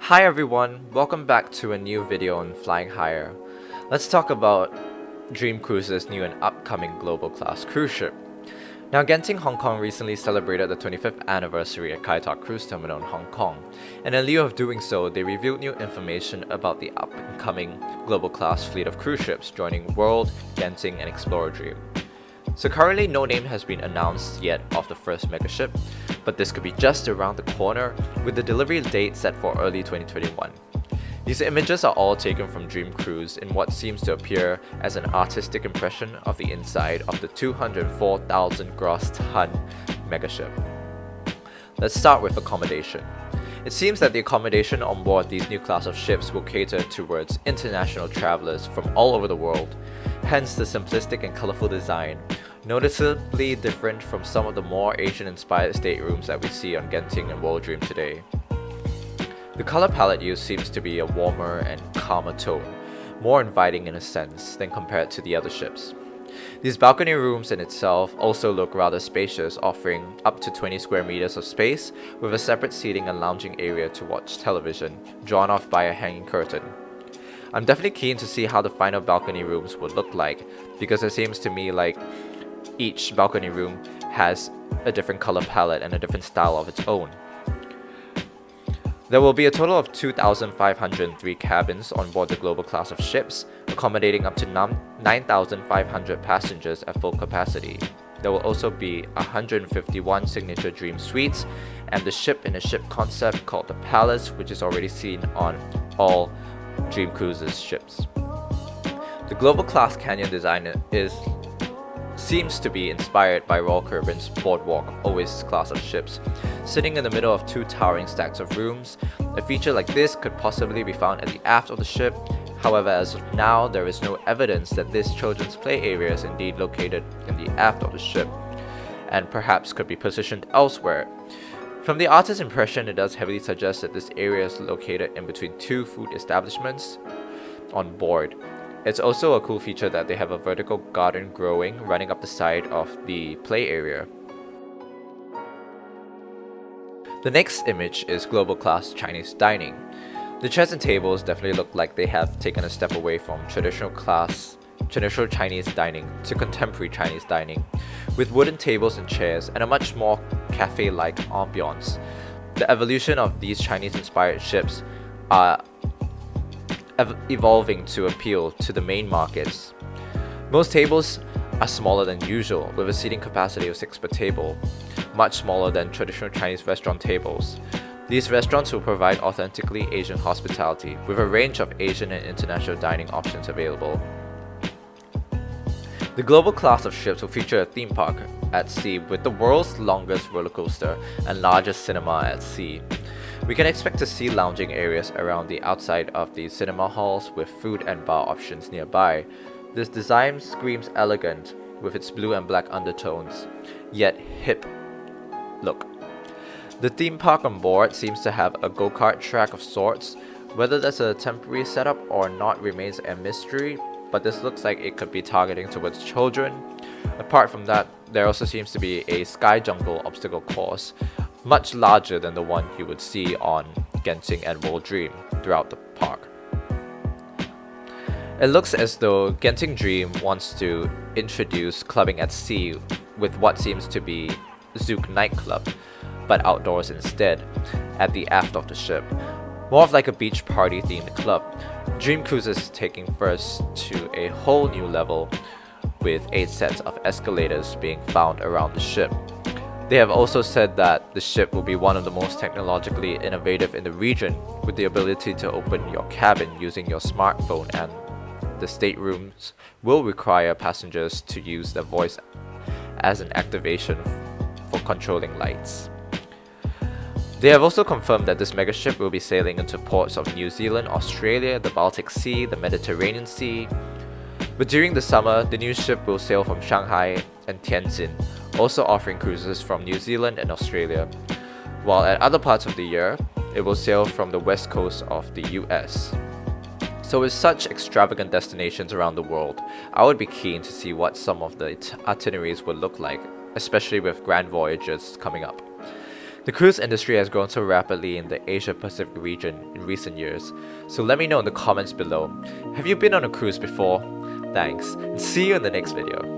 Hi everyone, welcome back to a new video on flying higher. Let's talk about Dream Cruise's new and upcoming global class cruise ship. Now, Genting Hong Kong recently celebrated the 25th anniversary at Kai Tak Cruise Terminal in Hong Kong, and in lieu of doing so, they revealed new information about the upcoming global class fleet of cruise ships joining World, Genting, and Explorer Dream. So currently no name has been announced yet of the first megaship, but this could be just around the corner with the delivery date set for early 2021. These images are all taken from Dream Cruise in what seems to appear as an artistic impression of the inside of the 204,000 gross ton megaship. Let's start with accommodation. It seems that the accommodation on board these new class of ships will cater towards international travelers from all over the world, hence the simplistic and colorful design, noticeably different from some of the more Asian-inspired staterooms that we see on Genting and World Dream today. The color palette used seems to be a warmer and calmer tone, more inviting in a sense than compared to the other ships. These balcony rooms in itself also look rather spacious, offering up to 20 square meters of space with a separate seating and lounging area to watch television, drawn off by a hanging curtain. I'm definitely keen to see how the final balcony rooms would look like, because it seems to me like each balcony room has a different color palette and a different style of its own. There will be a total of 2,503 cabins on board the global class of ships, accommodating up to 9,500 passengers at full capacity. There will also be 151 signature Dream Suites and the ship-in-a-ship concept called the Palace, which is already seen on all Dream Cruises ships. The global class canyon design seems to be inspired by Royal Caribbean's Boardwalk Oasis class of ships, sitting in the middle of two towering stacks of rooms. A feature like this could possibly be found at the aft of the ship. However, as of now, there is no evidence that this children's play area is indeed located in the aft of the ship, and perhaps could be positioned elsewhere. From the artist's impression, it does heavily suggest that this area is located in between two food establishments on board. It's also a cool feature that they have a vertical garden growing running up the side of the play area. The next image is global class Chinese dining. The chairs and tables definitely look like they have taken a step away from traditional Chinese dining to contemporary Chinese dining, with wooden tables and chairs and a much more cafe-like ambiance. The evolution of these Chinese-inspired ships are evolving to appeal to the main markets. Most tables are smaller than usual, with a seating capacity of 6 per table, much smaller than traditional Chinese restaurant tables. These restaurants will provide authentically Asian hospitality, with a range of Asian and international dining options available. The global class of ships will feature a theme park at sea with the world's longest roller coaster and largest cinema at sea. We can expect to see lounging areas around the outside of the cinema halls with food and bar options nearby. This design screams elegant with its blue and black undertones, yet hip look. The theme park on board seems to have a go-kart track of sorts. Whether that's a temporary setup or not remains a mystery, but this looks like it could be targeting towards children. Apart from that, there also seems to be a Sky Jungle obstacle course, much larger than the one you would see on Genting and World Dream throughout the park. It looks as though Genting Dream wants to introduce clubbing at sea with what seems to be Zouk nightclub, but outdoors instead, at the aft of the ship. More of like a beach party themed club. Dream Cruises is taking first to a whole new level, with 8 sets of escalators being found around the ship. They have also said that the ship will be one of the most technologically innovative in the region, with the ability to open your cabin using your smartphone, and the staterooms will require passengers to use their voice as an activation for controlling lights. They have also confirmed that this megaship will be sailing into ports of New Zealand, Australia, the Baltic Sea, the Mediterranean Sea. But during the summer, the new ship will sail from Shanghai and Tianjin, also offering cruises from New Zealand and Australia, while at other parts of the year, it will sail from the west coast of the US. So with such extravagant destinations around the world, I would be keen to see what some of the itineraries would look like, especially with grand voyages coming up. The cruise industry has grown so rapidly in the Asia Pacific region in recent years, so let me know in the comments below. Have you been on a cruise before? Thanks, and see you in the next video.